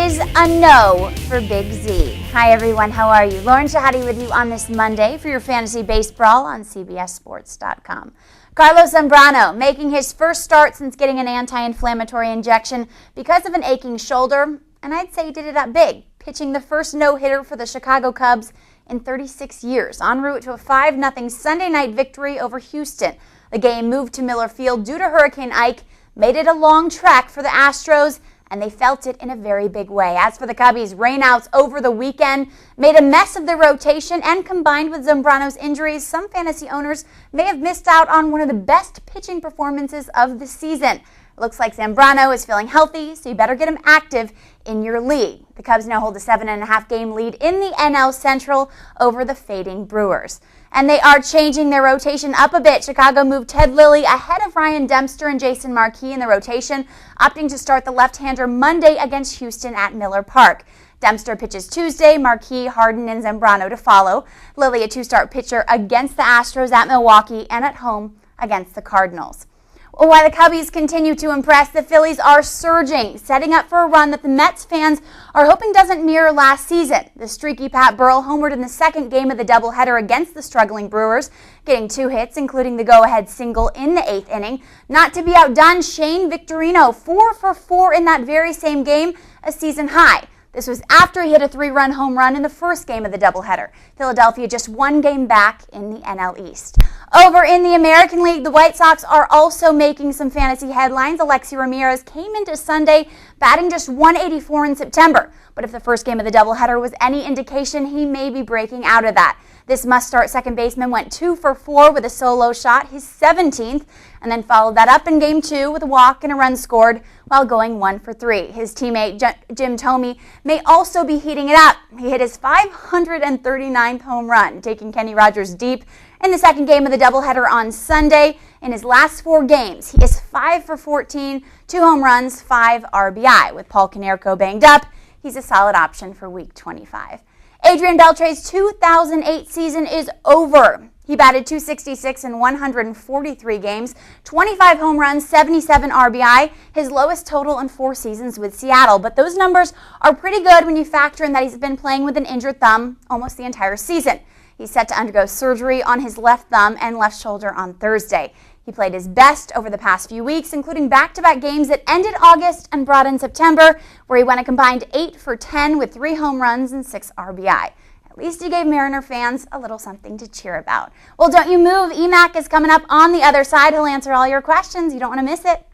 is a no for Big Z. Hi everyone, how are you? Lauren Shehadi with you on this Monday for your fantasy BaseBrawl on CBSSports.com. Carlos Zambrano making his first start since getting an anti-inflammatory injection because of an aching shoulder, and I'd say he did it up big, pitching the first no-hitter for the Chicago Cubs in 36 years, en route to a 5-0 Sunday night victory over Houston. The game moved to Miller Field due to Hurricane Ike, made it a long trek for the Astros, and they felt it in a very big way. As for the Cubbies, rainouts over the weekend made a mess of their rotation, and combined with Zambrano's injuries, some fantasy owners may have missed out on one of the best pitching performances of the season. It looks like Zambrano is feeling healthy, so you better get him active in your league. The Cubs now hold a 7.5 game lead in the NL Central over the fading Brewers. And they are changing their rotation up a bit. Chicago moved Ted Lilly ahead of Ryan Dempster and Jason Marquis in the rotation, opting to start the left-hander Monday against Houston at Miller Park. Dempster pitches Tuesday, Marquis, Harden, and Zambrano to follow. Lilly, a two-start pitcher against the Astros at Milwaukee and at home against the Cardinals. While the Cubbies continue to impress, the Phillies are surging, setting up for a run that the Mets fans are hoping doesn't mirror last season. The streaky Pat Burrell homered in the second game of the doubleheader against the struggling Brewers, getting 2 hits, including the go-ahead single in the 8th inning. Not to be outdone, Shane Victorino, 4 for 4 in that very same game, a season high. This was after he hit a 3-run home run in the first game of the doubleheader. Philadelphia just 1 game back in the NL East. Over in the American League, the White Sox are also making some fantasy headlines. Alexi Ramirez came into Sunday batting just 184 in September. But if the first game of the doubleheader was any indication, he may be breaking out of that. This must-start second baseman went 2 for 4 with a solo shot, his 17th, and then followed that up in Game 2 with a walk and a run scored while going 1 for 3. His teammate Jim Thome may also be heating it up. He hit his 539th home run, taking Kenny Rogers deep in the second game of the doubleheader on Sunday. In his last 4 games, he is 5 for 14, 2 home runs, 5 RBI. With Paul Konerko banged up, he's a solid option for Week 25. ADRIAN Beltre's 2008 season is over. He batted .266 in 143 games, 25 home runs, 77 RBI, his lowest total in 4 seasons with Seattle. But those numbers are pretty good when you factor in that he's been playing with an injured thumb almost the entire season. He's set to undergo surgery on his left thumb and left shoulder on Thursday. He played his best over the past few weeks, including back-to-back games that ended August and brought in September, where he went a combined 8 for 10 with 3 home runs and 6 RBI. At least he gave Mariner fans a little something to cheer about. Well, don't you move. Mack is coming up on the other side. He'll answer all your questions. You don't want to miss it.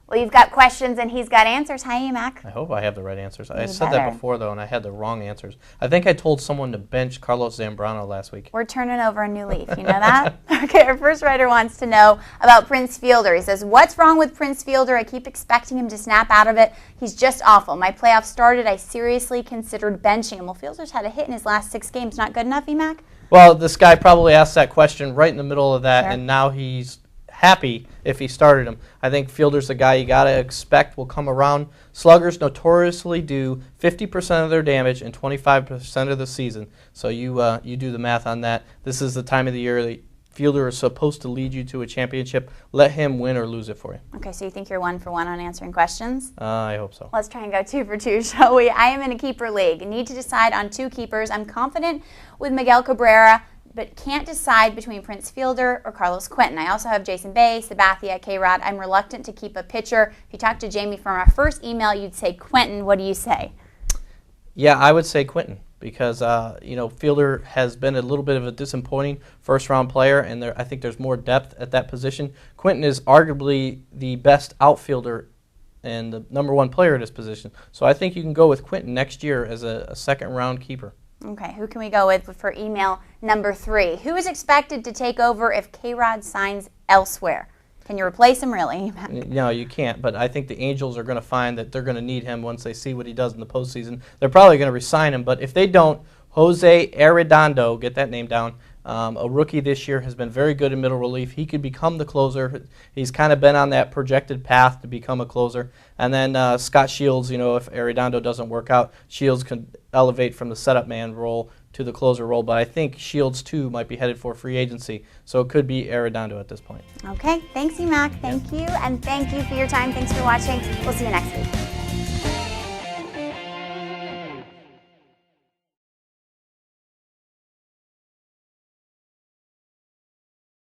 Well, you've got questions and he's got answers. Hi, Mac. I hope I have the right answers. I said that before, though, and I had the wrong answers. I think I told someone to bench Carlos Zambrano last week. We're turning over a new leaf. You know that? Okay, our first writer wants to know about Prince Fielder. He says, what's wrong with Prince Fielder? I keep expecting him to snap out of it. He's just awful. My playoffs started. I seriously considered benching him. Well, Fielder's had a hit in his last 6 games. Not good enough, Mac? Well, this guy probably asked that question right in the middle of that, Sure. And now he's happy if he started him. I think Fielder's the guy you got to expect will come around. Sluggers notoriously do 50% of their damage in 25% of the season. So you do the math on that. This is the time of the year that Fielder is supposed to lead you to a championship. Let him win or lose it for you. Okay, so you think you're 1 for 1 on answering questions? I hope so. Let's try and go 2 for 2, shall we? I am in a keeper league. I need to decide on 2 keepers. I'm confident with Miguel Cabrera, but can't decide between Prince Fielder or Carlos Quentin. I also have Jason Bay, Sabathia, K-Rod. I'm reluctant to keep a pitcher. If you talk to Jamie from our first email, you'd say Quentin. What do you say? Yeah, I would say Quentin because, Fielder has been a little bit of a disappointing first-round player, and I think there's more depth at that position. Quentin is arguably the best outfielder and the #1 player at his position. So I think you can go with Quentin next year as a second-round keeper. Okay, who can we go with for email number 3? Who is expected to take over if K-Rod signs elsewhere? Can you replace him, really? No, you can't, but I think the Angels are going to find that they're going to need him once they see what he does in the postseason. They're probably going to re-sign him, but if they don't, Jose Arredondo, get that name down, a rookie this year, has been very good in middle relief. He could become the closer. He's kind of been on that projected path to become a closer. And then Scott Shields, if Arredondo doesn't work out, Shields can elevate from the setup man role to the closer role. But I think Shields, too, might be headed for free agency, so it could be Arredondo at this point. Okay, thanks, Mac. Thank you, and thank you for your time. Thanks for watching. We'll see you next week.